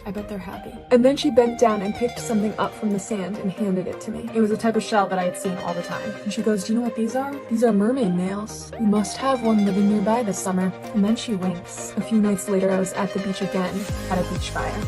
I bet they're happy. And then she bent down and picked something up from the sand and handed it to me. It was a type of shell that I had seen all the time. And she goes, "Do you know what these are? These are mermaid nails. We must have one living nearby this summer." And then she winks. A few nights later, I was at the beach again at a beach fire.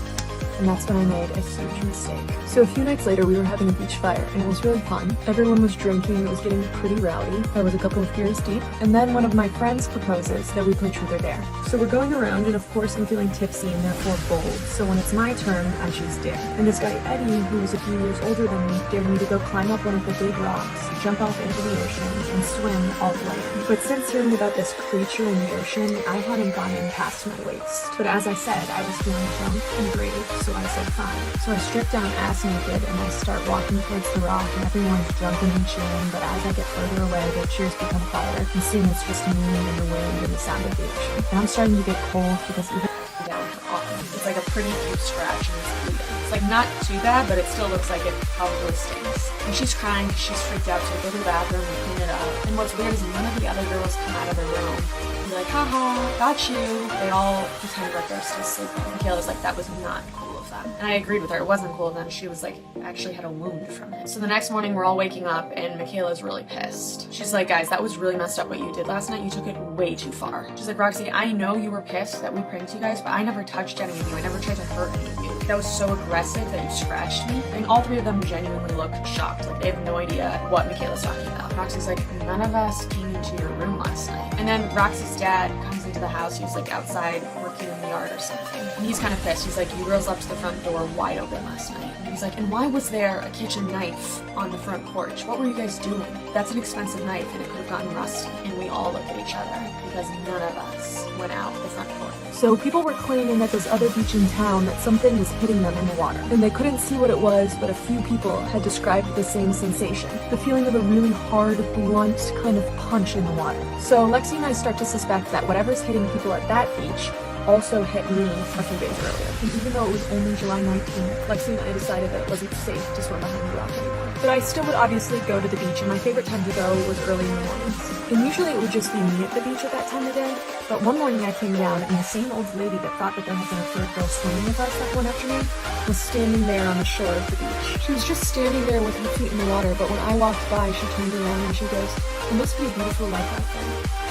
And that's when I made a huge mistake. So a few nights later, we were having a beach fire, and it was really fun. Everyone was drinking, it was getting pretty rowdy. I was a couple of beers deep, and then one of my friends proposes that we play truth or dare. So we're going around, and of course I'm feeling tipsy and therefore bold. So when it's my turn, I choose dare. And this guy Eddie, who was a few years older than me, dared me to go climb up one of the big rocks, jump off into the ocean, and swim all the way in. But since hearing about this creature in the ocean, I hadn't gone in past my waist. But as I said, I was feeling drunk and brave, so I said fine. So I stripped down ass naked and I start walking towards the rock, and everyone's drunkenly cheering, but as I get further away, their cheers become quieter, and soon it's just me and the wind and the sound of the ocean. And I'm starting to get cold because even down her arm, it's like a pretty deep scratch and it's bleeding. It's like not too bad, but it still looks like it probably stings. And she's crying because she's freaked out, so I go to the bathroom and clean it up. And what's weird is none of the other girls come out of their room. Be like, haha, got you. They all pretend like they're still sleeping. Michaela's like, that was not cool of them. And I agreed with her, it wasn't cool of them. She was like, actually had a wound from it. So the next morning we're all waking up and Michaela's really pissed. She's like, guys, that was really messed up what you did last night. You took it way too far. She's like, Roxy, I know you were pissed that we pranked you guys, but I never touched any of you. I never tried to hurt any of you. That was so aggressive that you scratched me. And all three of them genuinely look shocked. Like they have no idea what Michaela's talking about. Roxy's like, none of us came into your room last night. And then Roxy's dad comes into the house. He's like outside working in the yard or something. And he's kind of pissed. He's like, you girls left the front door wide open last night. And he's like, and why was there a kitchen knife on the front porch? What were you guys doing? That's an expensive knife and it could have gotten rusty. And we all look at each other because none of us went out the front door. So people were claiming at this other beach in town that something was hitting them in the water. And they couldn't see what it was, but a few people had described the same sensation. The feeling of a really hard, blunt kind of punch in the water. So Lexi and I start to suspect that whatever's hitting people at that beach also hit me a few days earlier. And even though it was only July 19th, Lexi and I decided that it wasn't safe to swim behind the rock anymore. But I still would obviously go to the beach, and my favorite time to go was early in the mornings. And usually it would just be me at the beach at that time of day. But one morning I came down, and the same old lady that thought that there had been a third girl swimming with us that one afternoon was standing there on the shore of the beach. She was just standing there with her feet in the water, but when I walked by, she turned around and she goes, "It must be a beautiful life out there.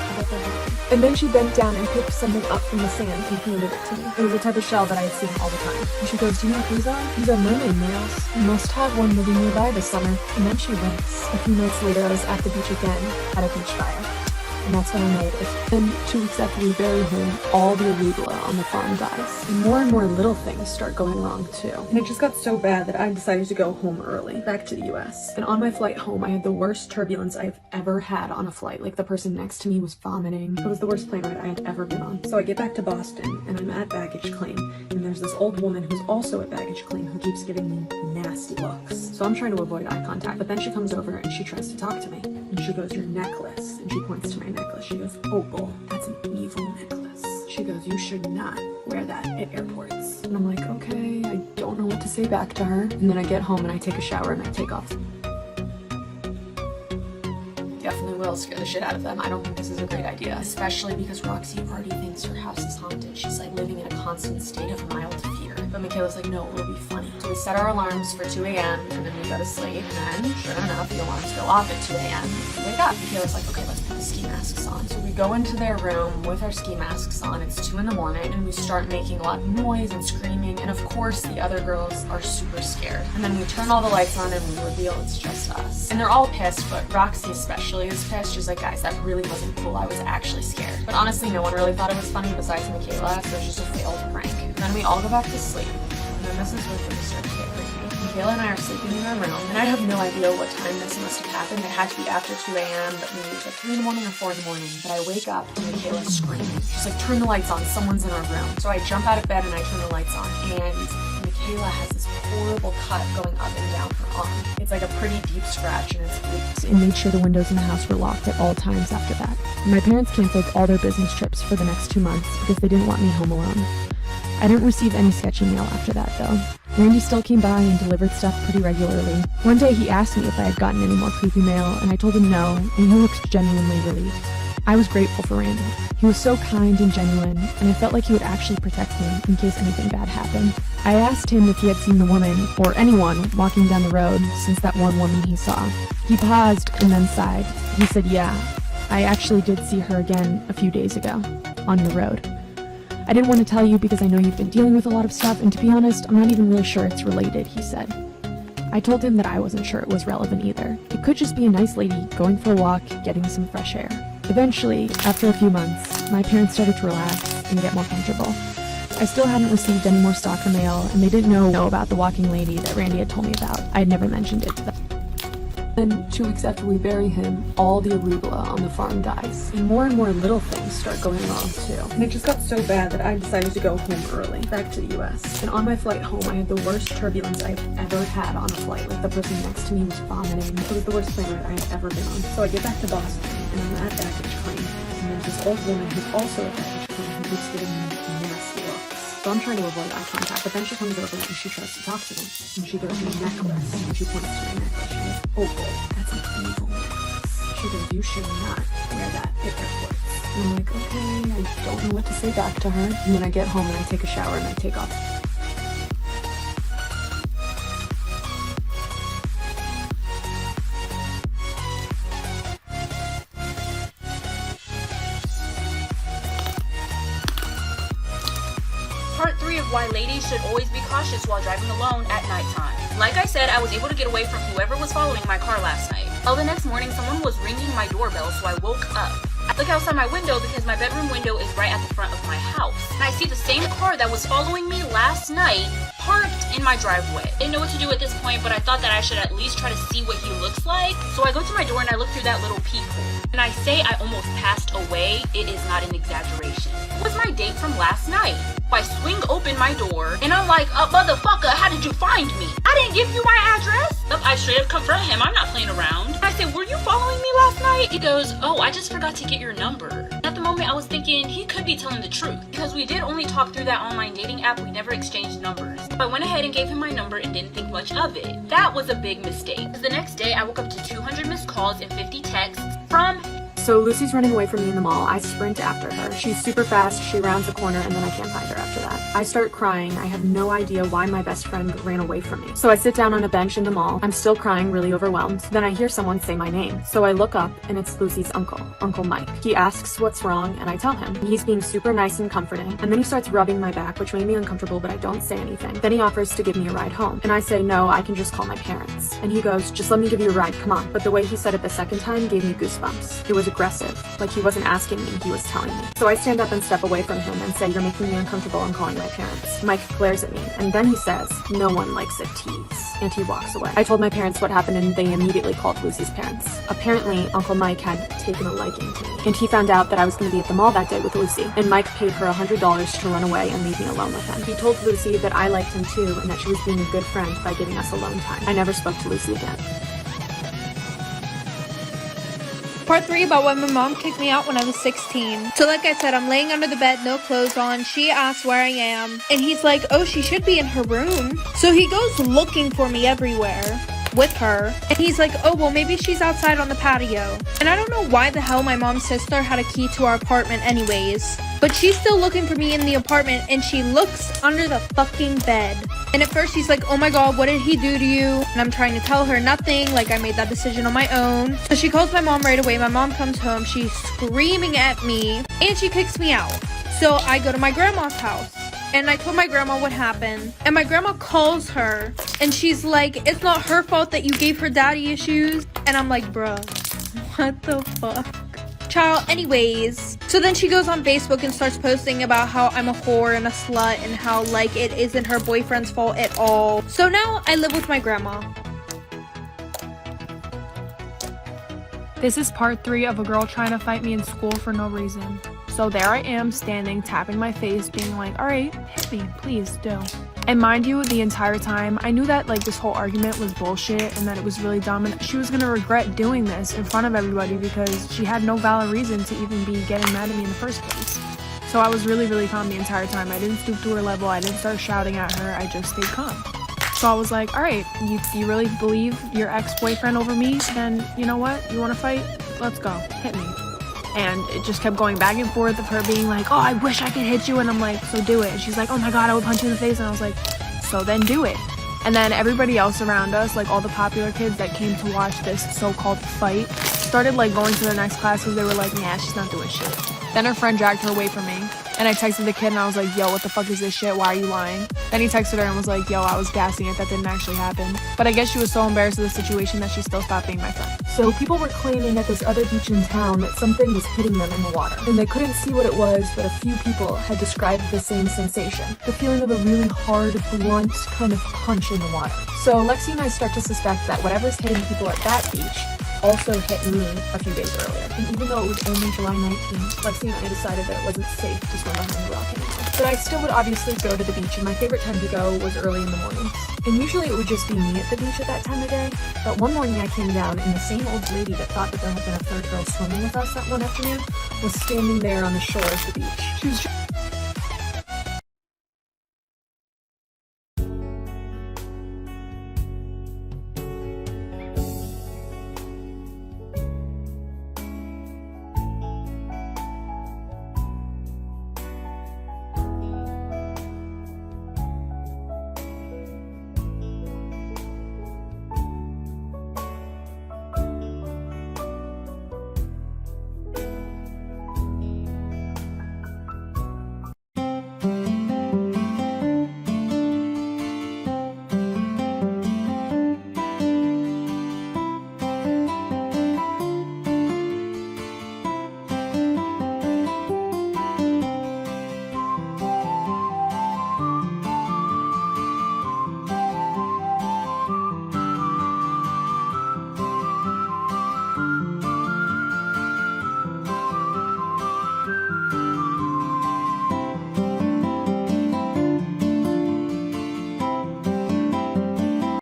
I bet they're happy." And then she bent down and picked something up from the sand and handed it to me. It was a type of shell that I had seen all the time. And she goes, "Do you know what these are? These are mermaid nails. We must have one living nearby this summer." And then she winks. A few nights later, I was at the beach again at a beach fire. And that's when I made it. Then 2 weeks after we bury him, all the arugula on the farm dies. And more little things start going wrong too. And it just got so bad that I decided to go home early, back to the US. And on my flight home, I had the worst turbulence I've ever had on a flight. Like the person next to me was vomiting. It was the worst plane ride I had ever been on. So I get back to Boston and I'm at baggage claim. And there's this old woman who's also at baggage claim who keeps giving me nasty looks. So I'm trying to avoid eye contact. But then she comes over and she tries to talk to me. And she goes, "Your necklace." And she points to my necklace. She goes, "Opal, that's an evil necklace." She goes, "You should not wear that at airports." And I'm like, okay, I don't know what to say back to her. And then I get home and I take a shower and I take off. Definitely will scare the shit out of them. I don't think this is a great idea, especially because Roxy already thinks her house is haunted. She's like living in a constant state of mild fear. But Michaela's like, no, it'll be funny. So we set our alarms for 2 a.m. and then we go to sleep. And then, sure enough, the alarms go off at 2 a.m. We wake up. Michaela's like, okay, let's put the ski masks on. So we go into their room with our ski masks on. It's 2 in the morning and we start making a lot of noise and screaming. And of course, the other girls are super scared. And then we turn all the lights on and we reveal it's just us. And they're all pissed, but Roxy especially is pissed. She's like, guys, that really wasn't cool. I was actually scared. But honestly, no one really thought it was funny besides Michaela, so it's just a failed prank. And then we all go back to sleep. And then this is where things start to get creepy. Michaela and I are sleeping in our room, and I have no idea what time this must have happened. It had to be after 2 a.m., but maybe it was like 3 in the morning or 4 in the morning. But I wake up and Michaela's screaming. She's like, turn the lights on, someone's in our room. So I jump out of bed and I turn the lights on, and Michaela has this horrible cut going up and down her arm. It's like a pretty deep scratch and it's bleeding. And made sure the windows in the house were locked at all times after that. My parents canceled all their business trips for the next 2 months because they didn't want me home alone. I didn't receive any sketchy mail after that though. Randy still came by and delivered stuff pretty regularly. One day he asked me if I had gotten any more creepy mail, and I told him no, and he looked genuinely relieved. I was grateful for Randy. He was so kind and genuine, and I felt like he would actually protect me in case anything bad happened. I asked him if he had seen the woman, or anyone, walking down the road since that one woman he saw. He paused and then sighed. He said, yeah, I actually did see her again a few days ago, on your road. I didn't want to tell you because I know you've been dealing with a lot of stuff, and to be honest, I'm not even really sure it's related, he said. I told him that I wasn't sure it was relevant either. It could just be a nice lady going for a walk, getting some fresh air. Eventually, after a few months, my parents started to relax and get more comfortable. I still hadn't received any more stalker mail, and they didn't know about the walking lady that Randy had told me about. I had never mentioned it to them. Then, 2 weeks after we bury him, all the arugula on the farm dies. And more little things start going wrong too. And it just got so bad that I decided to go home early, back to the US. And on my flight home, I had the worst turbulence I've ever had on a flight. Like, the person next to me was vomiting. It was the worst plane ride I had ever been on. So I get back to Boston, and I'm at baggage claim. And there's this old woman who's also at baggage claim who keeps giving me nasty looks. So I'm trying to avoid eye contact, but then she comes over and she tries to talk to me. And she gives me a necklace, and she points to my necklace. She goes, oh boy, that's an evil necklace. She goes, you should not wear that at airports. And I'm like, okay, I don't know what to say back to her. And then I get home and I take a shower and I take off. Part 3 of why ladies should always be cautious while driving alone at nighttime. Like I said, I was able to get away from whoever was following my car last night. Well, the next morning, someone was ringing my doorbell, so I woke up. I look outside my window because my bedroom window is right at the front of my house. And I see the same car that was following me last night parked in my driveway. I didn't know what to do at this point, but I thought that I should at least try to see what he looks like. So I go to my door and I look through that little peephole. And I say I almost passed away. It is not an exaggeration. It was my date from last night. I swing open my door and I'm like, motherfucker, how did you find me? I didn't give you my address. I straight up confront him. I'm not playing around. I said, were you following me last night? He goes, oh, I just forgot to get your number. At the moment I was thinking he could be telling the truth because we did only talk through that online dating app. We never exchanged numbers. So I went ahead and gave him my number and didn't think much of it. That was a big mistake. The next day I woke up to 200 missed calls and 50 texts from So Lucy's running away from me in the mall. I sprint after her. She's super fast, she rounds the corner, and then I can't find her after that. I start crying. I have no idea why my best friend ran away from me. So I sit down on a bench in the mall. I'm still crying, really overwhelmed. Then I hear someone say my name. So I look up, and it's Lucy's uncle, Uncle Mike. He asks what's wrong, and I tell him. He's being super nice and comforting, and then he starts rubbing my back, which made me uncomfortable, but I don't say anything. Then he offers to give me a ride home, and I say, no, I can just call my parents. And he goes, just let me give you a ride, come on. But the way he said it the second time gave me goosebumps. It was aggressive. Like he wasn't asking me, he was telling me. So I stand up and step away from him and say, you're making me uncomfortable, I'm calling my parents. Mike glares at me, and then he says, no one likes a tease. And he walks away. I told my parents what happened, and they immediately called Lucy's parents. Apparently, Uncle Mike had taken a liking to me, and he found out that I was going to be at the mall that day with Lucy, and Mike paid her $100 to run away and leave me alone with him. He told Lucy that I liked him too, and that she was being a good friend by giving us alone time. I never spoke to Lucy again. Part 3 about why my mom kicked me out when I was 16. So like I said, I'm laying under the bed, no clothes on. She asks where I am. And he's like, oh, she should be in her room. So he goes looking for me everywhere with her. And he's like, oh, well, maybe she's outside on the patio. And I don't know why the hell my mom's sister had a key to our apartment anyways. But she's still looking for me in the apartment, and she looks under the fucking bed. And at first she's like, oh my god, what did he do to you? And I'm trying to tell her nothing, like I made that decision on my own. So she calls my mom right away. My mom comes home, she's screaming at me, and she kicks me out. So I go to my grandma's house, and I told my grandma what happened. And my grandma calls her, and she's like, it's not her fault that you gave her daddy issues. And I'm like, bruh, what the fuck? Child, anyways. So then she goes on Facebook and starts posting about how I'm a whore and a slut and how, like, it isn't her boyfriend's fault at all. So now I live with my grandma. This is part 3 of a girl trying to fight me in school for no reason. So there I am, standing, tapping my face, being like, alright, hit me, please do. And mind you, the entire time, I knew that like this whole argument was bullshit and that it was really dumb and she was gonna regret doing this in front of everybody because she had no valid reason to even be getting mad at me in the first place. So I was really calm the entire time. I didn't stoop to her level, I didn't start shouting at her, I just stayed calm. So I was like, alright, you really believe your ex-boyfriend over me? Then, you know what, you wanna fight? Let's go, hit me. And it just kept going back and forth of her being like, oh, I wish I could hit you. And I'm like, so do it. And she's like, oh my God, I would punch you in the face. And I was like, so then do it. And then everybody else around us, like all the popular kids that came to watch this so-called fight, started like going to their next class because they were like, nah, she's not doing shit. Then her friend dragged her away from me. And I texted the kid and I was like, yo, what the fuck is this shit? Why are you lying? Then he texted her and was like, yo, I was gassing it. That didn't actually happen. But I guess she was so embarrassed of the situation that she still stopped being my friend. So people were claiming at this other beach in town that something was hitting them in the water. And they couldn't see what it was, but a few people had described the same sensation. The feeling of a really hard, blunt kind of punch in the water. So Lexi and I start to suspect that whatever's hitting people at that beach also hit me a few days earlier. And even though it was only July 19th, Lexi and I decided that it wasn't safe to swim behind the rock anymore. But I still would obviously go to the beach, and my favorite time to go was early in the mornings. And usually it would just be me at the beach at that time of day. But one morning I came down, and the same old lady that thought that there had been a third girl swimming with us that one afternoon was standing there on the shore of the beach. She was